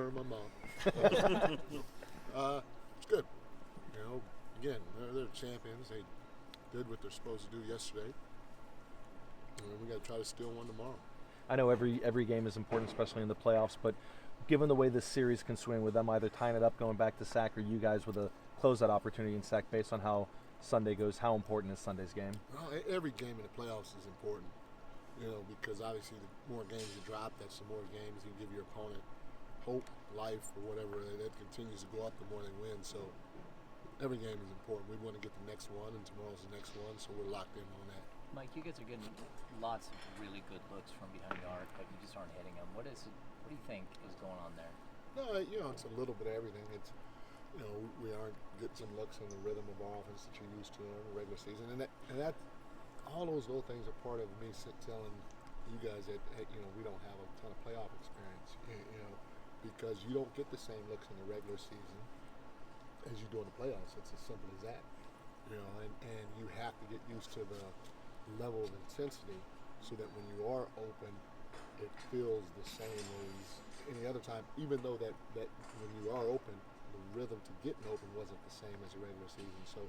burn my mouth. It's good. You know, again, they're champions. They did what they're supposed to do yesterday. And we got to try to steal one tomorrow. I know every game is important, especially in the playoffs, but given the way this series can swing with them either tying it up, going back to Sac, or you guys with a closeout opportunity in Sac based on how Sunday goes, how important is Sunday's game? Well, every game in the playoffs is important, you know, because obviously the more games you drop, that's the more games you give your opponent hope, life, or whatever. That continues to go up the more they win. So every game is important. We want to get the next one, and tomorrow's the next one, so we're locked in on that. Mike, you guys are getting lots of really good looks from behind the arc, but you just aren't hitting them. What do you think is going on there? No, you know, it's a little bit of everything. It's, you know, we aren't getting some looks in the rhythm of our offense that you're used to in the regular season, and that all those little things are part of me telling you guys that, hey, you know, we don't have a ton of playoff experience, you know, because you don't get the same looks in the regular season as you do in the playoffs. It's as simple as that, you know, and you have to get used to the level of intensity so that when you are open, it feels the same as any other time, even though that when you are open, the rhythm to getting open wasn't the same as the regular season. So,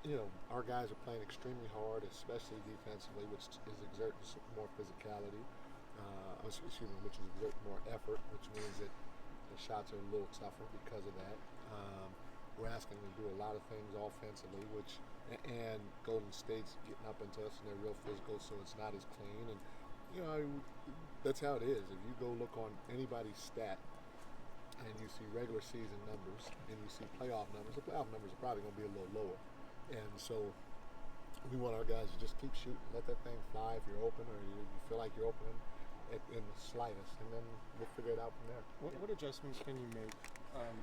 you know, our guys are playing extremely hard, especially defensively, which is exerting more physicality, which is exerting more effort, which means that the shots are a little tougher because of that. We're asking them to do a lot of things offensively, and Golden State's getting up into us, and they're real physical, so it's not as clean. And you know, that's how it is. If you go look on anybody's stat, and you see regular season numbers, and you see playoff numbers, the playoff numbers are probably going to be a little lower. And so we want our guys to just keep shooting, let that thing fly if you're open, or you feel like you're opening in the slightest, and then we'll figure it out from there. What adjustments can you make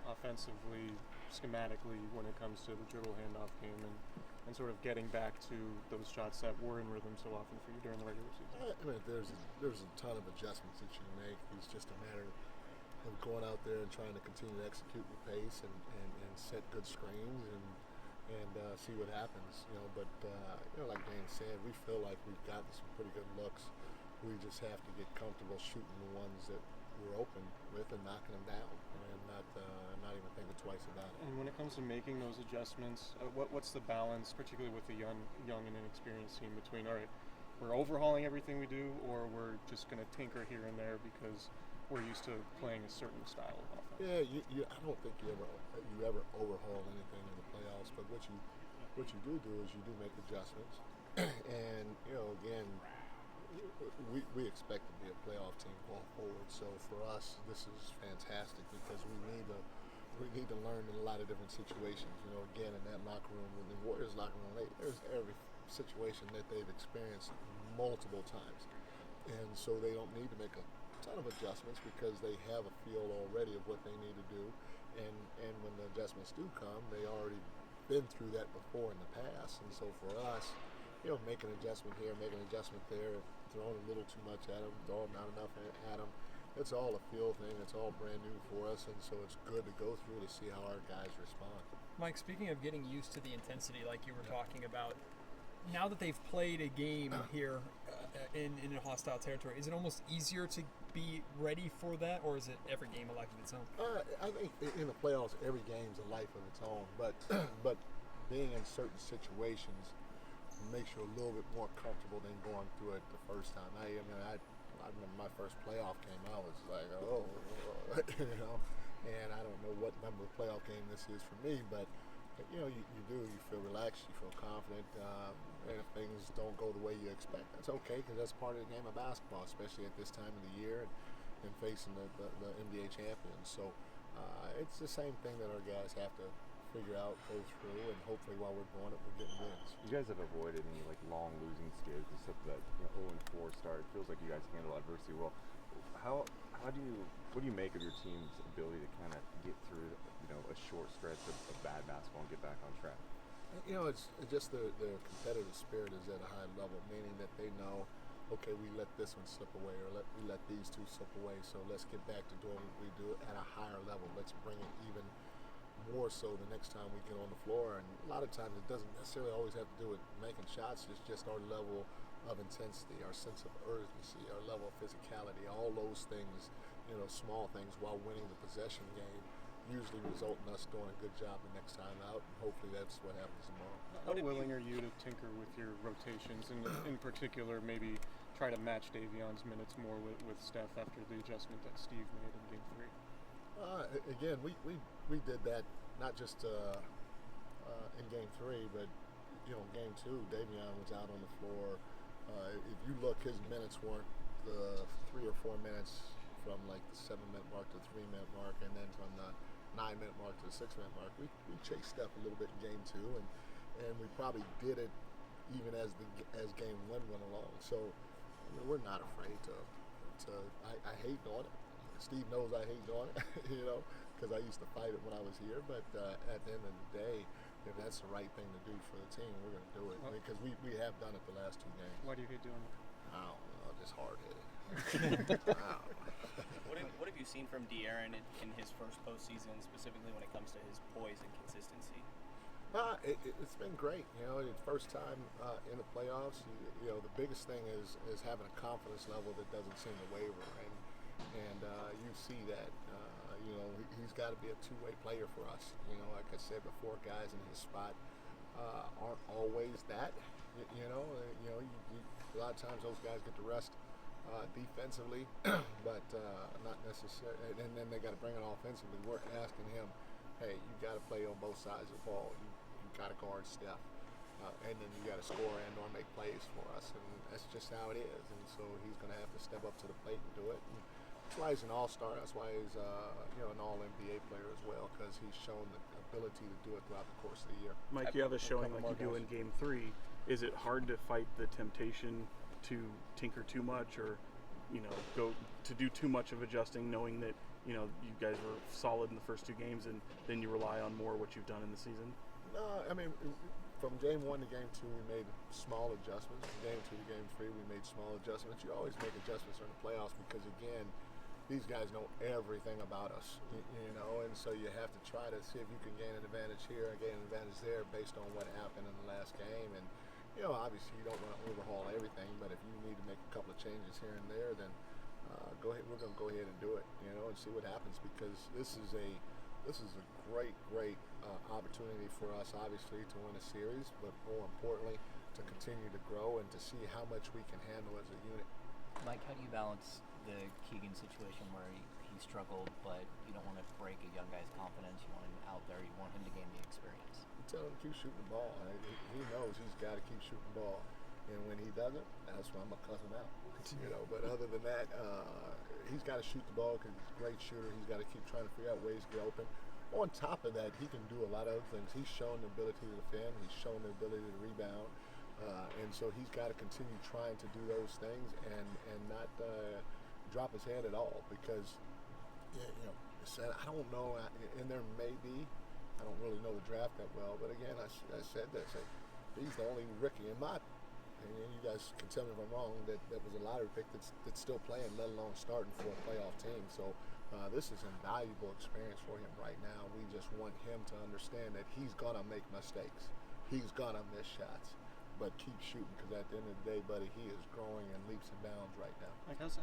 offensively, schematically, when it comes to the dribble handoff game and sort of getting back to those shots that were in rhythm so often for you during the regular season? I mean, there's a ton of adjustments that you can make. It's just a matter of going out there and trying to continue to execute with pace and set good screens and see what happens. You know, but you know, like Dan said, we feel like we've gotten some pretty good looks. We just have to get comfortable shooting the ones that we're open with and knocking them down, and not even thinking twice about it. And when it comes to making those adjustments, what's the balance, particularly with the young and inexperienced team, between, all right, we're overhauling everything we do, or we're just going to tinker here and there because we're used to playing a certain style of offense? Yeah, I don't think you ever overhaul anything in the playoffs, but what you do is you do make adjustments, and you know, again, we expect to be a playoff team going forward. So for us, this is fantastic because we need to learn in a lot of different situations. You know, again, in that locker room, in the Warriors locker room, there's every situation that they've experienced multiple times, and so they don't need to make a ton of adjustments because they have a feel already of what they need to do, and when the adjustments do come, they already been through that before in the past. And so for us, you know, make an adjustment here, make an adjustment there, throwing a little too much at them, throwing not enough at them. It's all a feel thing. It's all brand new for us, and so it's good to go through to see how our guys respond. Mike, speaking of getting used to the intensity like you were talking about, now that they've played a game here in a hostile territory, is it almost easier to be ready for that, or is it every game a life of its own? I think in the playoffs, every game's a life of its own, but being in certain situations makes you a little bit more comfortable than going through it the first time. I remember my first playoff game. I was like, oh, you know, and I don't know what number of playoff game this is for me, but you know, you feel relaxed, you feel confident, and if things don't go the way you expect, that's okay, because that's part of the game of basketball, especially at this time of the year and facing the NBA champions. So it's the same thing that our guys have to figure out, go through, and hopefully while we're doing it, we're getting wins. You guys have avoided any like long losing skids, except that 0-4 start. It feels like you guys handle adversity well. What do you make of your team's ability to kind of get through a short stretch of bad basketball and get back on track? You know, it's just their competitive spirit is at a high level, meaning that they know, okay, we let this one slip away, or we let these two slip away, so let's get back to doing what we do at a higher level. Let's bring it even more so the next time we get on the floor. And a lot of times it doesn't necessarily always have to do with making shots. It's just our level of intensity, our sense of urgency, our level of physicality, all those things, small things while winning the possession game usually result in us doing a good job the next time out. And hopefully that's what happens tomorrow. How willing are you to tinker with your rotations, and in particular, maybe try to match Davion's minutes more with Steph after the adjustment that Steve made in Game 3? Again, we did that not just in Game 3, but Game 2, Davion was out on the floor. If you look, his minutes weren't the 3 or 4 minutes from like the 7-minute mark to the 3-minute mark, and then from the 9-minute mark to the 6-minute mark. We chased Steph a little bit in Game 2, and we probably did it even as Game 1 went along. So we're not afraid to. I hate doing it. Steve knows I hate doing it, because I used to fight it when I was here. But at the end of the day, if that's the right thing to do for the team, we're going to do it, because we have done it the last 2 games. Why do you hate doing it? I don't know, just hard-headed. What have you seen from De'Aaron in his first postseason, specifically when it comes to his poise and consistency? It's been great. His first time in the playoffs. The biggest thing is having a confidence level that doesn't seem to waver, and you see that. He's got to be a two-way player for us. Like I said before, guys in his spot aren't always that. A lot of times those guys get to rest defensively, but not necessarily. And then they got to bring it offensively. We're asking him, hey, you got to play on both sides of the ball. You got to guard Steph, and then you got to score and or make plays for us. And that's just how it is. And so he's going to have to step up to the plate and do it. And that's why he's an all-star. That's why he's an all-NBA player as well, because he's shown the ability to do it throughout the course of the year. Mike, you have a showing like you do in Game 3. Is it hard to fight the temptation to tinker too much, or go to do too much of adjusting, knowing that you guys were solid in the first 2 games, and then you rely on more what you've done in the season? No, I mean, from Game 1 to Game 2, we made small adjustments. From Game 2 to Game 3, we made small adjustments. You always make adjustments in the playoffs because, again, these guys know everything about us, and so you have to try to see if you can gain an advantage here and gain an advantage there based on what happened in the last game. And obviously you don't want to overhaul everything, but if you need to make a couple of changes here and there, then go ahead. We're going to go ahead and do it, and see what happens, because this is a great opportunity for us, obviously, to win a series, but more importantly, to continue to grow and to see how much we can handle as a unit. Mike, how do you balance the Keegan situation where he struggled, but you don't want to break a young guy's confidence? You want him out there. You want him to gain the experience. Tell him to keep shooting the ball. He knows he's got to keep shooting the ball, and when he doesn't, that's when I'm gonna cuss him out. But other than that, he's got to shoot the ball because he's a great shooter. He's got to keep trying to figure out ways to get open. On top of that, he can do a lot of other things. He's shown the ability to defend. He's shown the ability to rebound, and so he's got to continue trying to do those things and not drop his head at all, because I don't know, and there may be. I don't really know the draft that well, but again, I said this. He's the only rookie, in my opinion. You guys can tell me if I'm wrong. That was a lottery pick that's still playing, let alone starting for a playoff team. So this is an invaluable experience for him right now. We just want him to understand that he's gonna make mistakes. He's gonna miss shots, but keep shooting, because at the end of the day, buddy, he is growing in leaps and bounds right now. Like, how's